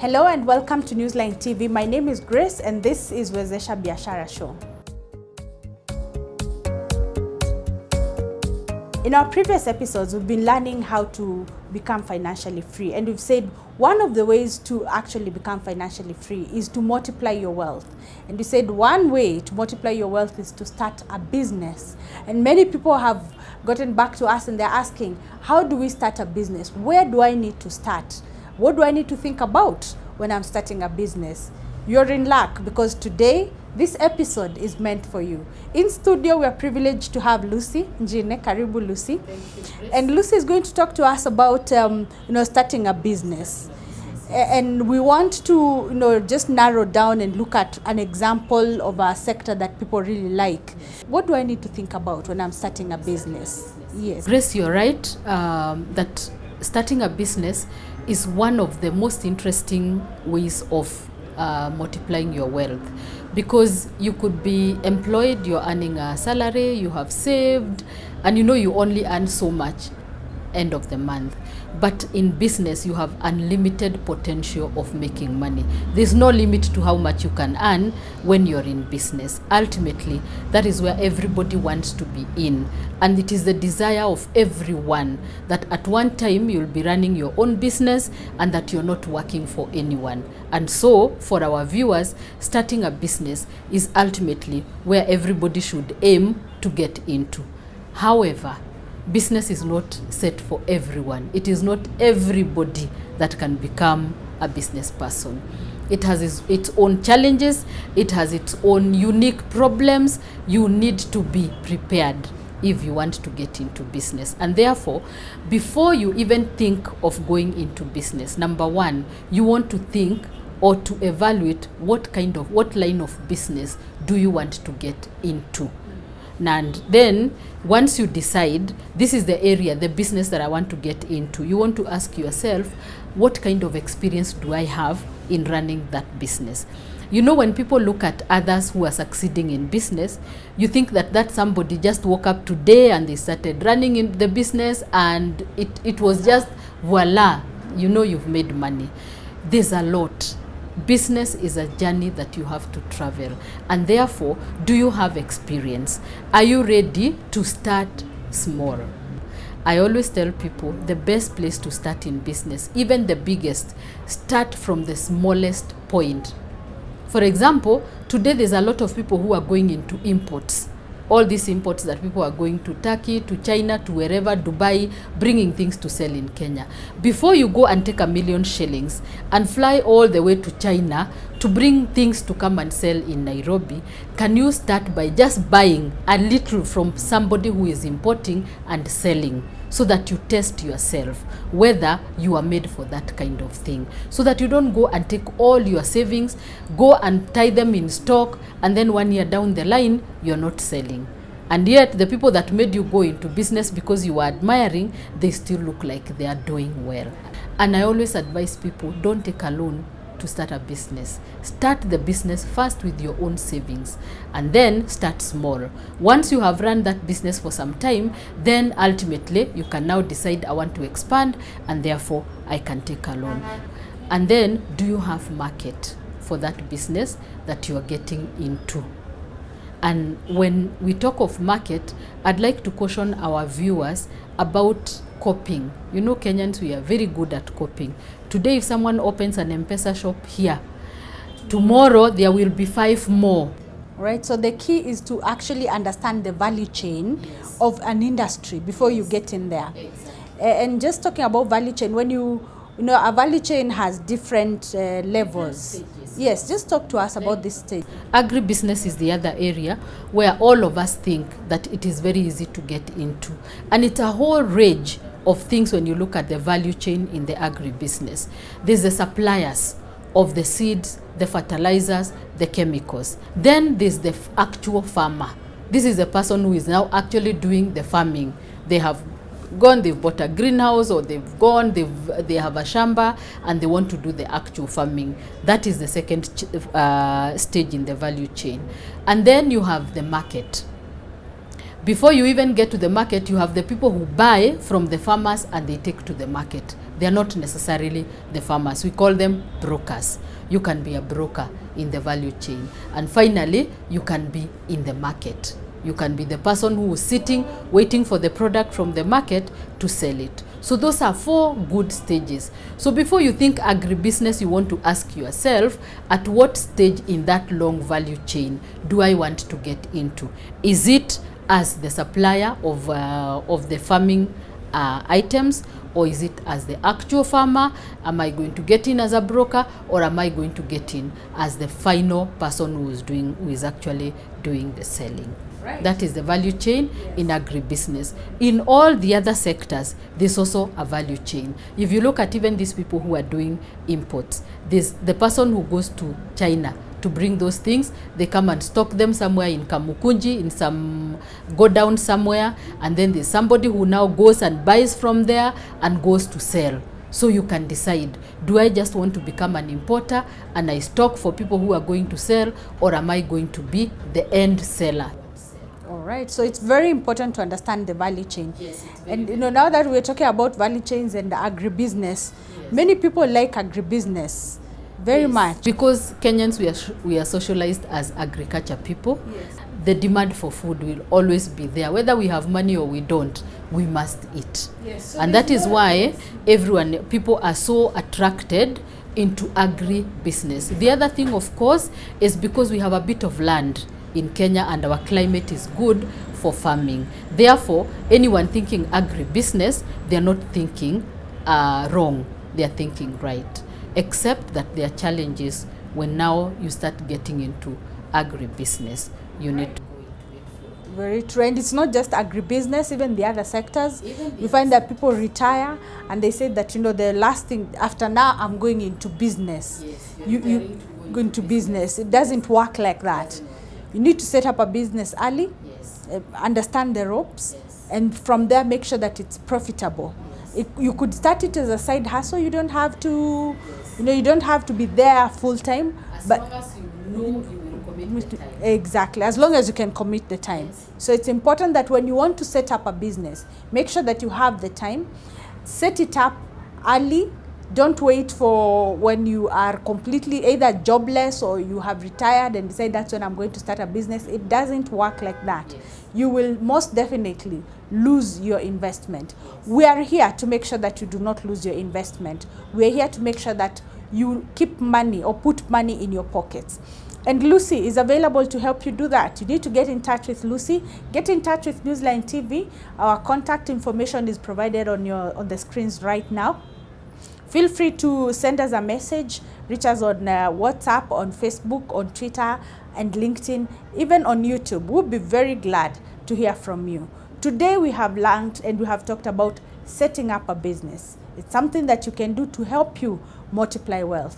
Hello and welcome to Newsline TV. My name is Grace and this is Wezesha Biashara Show. In our previous episodes, we've been learning how to become financially free, and we've said one of the ways to actually become financially free is to multiply your wealth. And we said one way to multiply your wealth is to start a business. And many people have gotten back to us and they're asking, how do we start a business? Where do I need to start? What do I need to think about when I'm starting a business? You're in luck because today, this episode is meant for you. In studio, we are privileged to have Lucy, njine. Karibu, Lucy. Thank you, Chris. And Lucy is going to talk to us about starting a business. And we want to just narrow down and look at an example of a sector that people really like. What do I need to think about when I'm starting a business? Yes. Grace, you're right that starting a business is one of the most interesting ways of multiplying your wealth, because you could be employed, you're earning a salary, you have saved, and you only earn so much end of the month. But in business, you have unlimited potential of making money. There's no limit to how much you can earn when you're in business. Ultimately, that is where everybody wants to be in. And it is the desire of everyone that at one time you'll be running your own business and that you're not working for anyone. And so, for our viewers, starting a business is ultimately where everybody should aim to get into. However, business is not set for everyone. It is not everybody that can become a business person. It has its own challenges. It has its own unique problems. You need to be prepared if you want to get into business. And therefore, before you even think of going into business, number one, you want to think or to evaluate what line of business do you want to get into. And then once you decide this is the area, the business that I want to get into, you want to ask yourself, what kind of experience do I have in running that business? When people look at others who are succeeding in business, you think that somebody just woke up today and they started running in the business and it was just voila, you've made money. There's a lot. Business is a journey that you have to travel, and therefore, do you have experience? Are you ready to start small? I always tell people the best place to start in business, even the biggest, start from the smallest point. For example, today there's a lot of people who are going into imports. All these imports that people are going to Turkey, to China, to wherever, Dubai, bringing things to sell in Kenya. Before you go and take 1 million shillings and fly all the way to China to bring things to come and sell in Nairobi, can you start by just buying a little from somebody who is importing and selling, so that you test yourself whether you are made for that kind of thing, so that you don't go and take all your savings, go and tie them in stock, and then 1 year down the line, you're not selling. And yet the people that made you go into business because you were admiring, they still look like they are doing well. And I always advise people, don't take a loan to start a business. Start the business first with your own savings, and then start small. Once you have run that business for some time, then ultimately you can now decide, I want to expand, and therefore I can take a loan. And then, do you have market for that business that you are getting into? And when we talk of market, I'd like to caution our viewers about copying. Kenyans, we are very good at copying. Today, if someone opens an M-Pesa shop here, tomorrow there will be 5 more. Right, so the key is to actually understand the value chain of an industry before you get in there. Exactly. And just talking about value chain, when a value chain has different levels. Yes, just talk to us about this stage. Agribusiness is the other area where all of us think that it is very easy to get into. And it's a whole range of things when you look at the value chain in the agribusiness. There's the suppliers of the seeds, the fertilizers, the chemicals. Then there's the actual farmer. This is the person who is now actually doing the farming. They have gone, they've bought a greenhouse, or they have a shamba and they want to do the actual farming. That is the second stage in the value chain. And then you have the market. Before you even get to the market, you have the people who buy from the farmers and they take to the market. They are not necessarily the farmers. We call them brokers. You can be a broker in the value chain. And finally, you can be in the market. You can be the person who is sitting, waiting for the product from the market to sell it. So those are 4 good stages. So before you think agribusiness, you want to ask yourself, at what stage in that long value chain do I want to get into? Is it as the supplier of the farming items, or is it as the actual farmer? Am I going to get in as a broker, or am I going to get in as the final person who is actually doing the selling? Right. That is the value chain in agribusiness. In all the other sectors, there's also a value chain. If you look at even these people who are doing imports, there's the person who goes to China to bring those things. They come and stock them somewhere in Kamukunji, in some go down somewhere, and then there's somebody who now goes and buys from there and goes to sell. So you can decide, do I just want to become an importer and I stock for people who are going to sell, or am I going to be the end seller? All right, so it's very important to understand the value chain. Yes, and now that we're talking about value chains and agribusiness, many people like agribusiness very much. Because Kenyans, we are socialized as agriculture people. Yes. The demand for food will always be there. Whether we have money or we don't, we must eat. Yes. So and that is why people are so attracted into agri-business. The other thing, of course, is because we have a bit of land in Kenya and our climate is good for farming. Therefore, anyone thinking agribusiness, they're not thinking wrong, they're thinking right. Except that there are challenges when now you start getting into agribusiness. You need to go into it. Very true. And it's not just agribusiness, even the other sectors. You find that people retire and they say that, the last thing, after now, I'm going into business. Yes, you go into business. It doesn't work like that. You need to set up a business early, understand the ropes, and from there make sure that it's profitable. You could start it as a side hustle. You don't have to, you don't have to be there full time. As long as you know you will commit the time. Exactly, as long as you can commit the time. Yes. So it's important that when you want to set up a business, make sure that you have the time. Set it up early. Don't wait for when you are completely either jobless or you have retired and decide that's when I'm going to start a business. It doesn't work like that. Yes. You will most definitely lose your investment. We are here to make sure that you do not lose your investment. We are here to make sure that you keep money or put money in your pockets. And Lucy is available to help you do that. You need to get in touch with Lucy. Get in touch with Newsline TV. Our contact information is provided on the screens right now. Feel free to send us a message, reach us on WhatsApp, on Facebook, on Twitter, and LinkedIn, even on YouTube. We'll be very glad to hear from you. Today we have learned and we have talked about setting up a business. It's something that you can do to help you multiply wealth.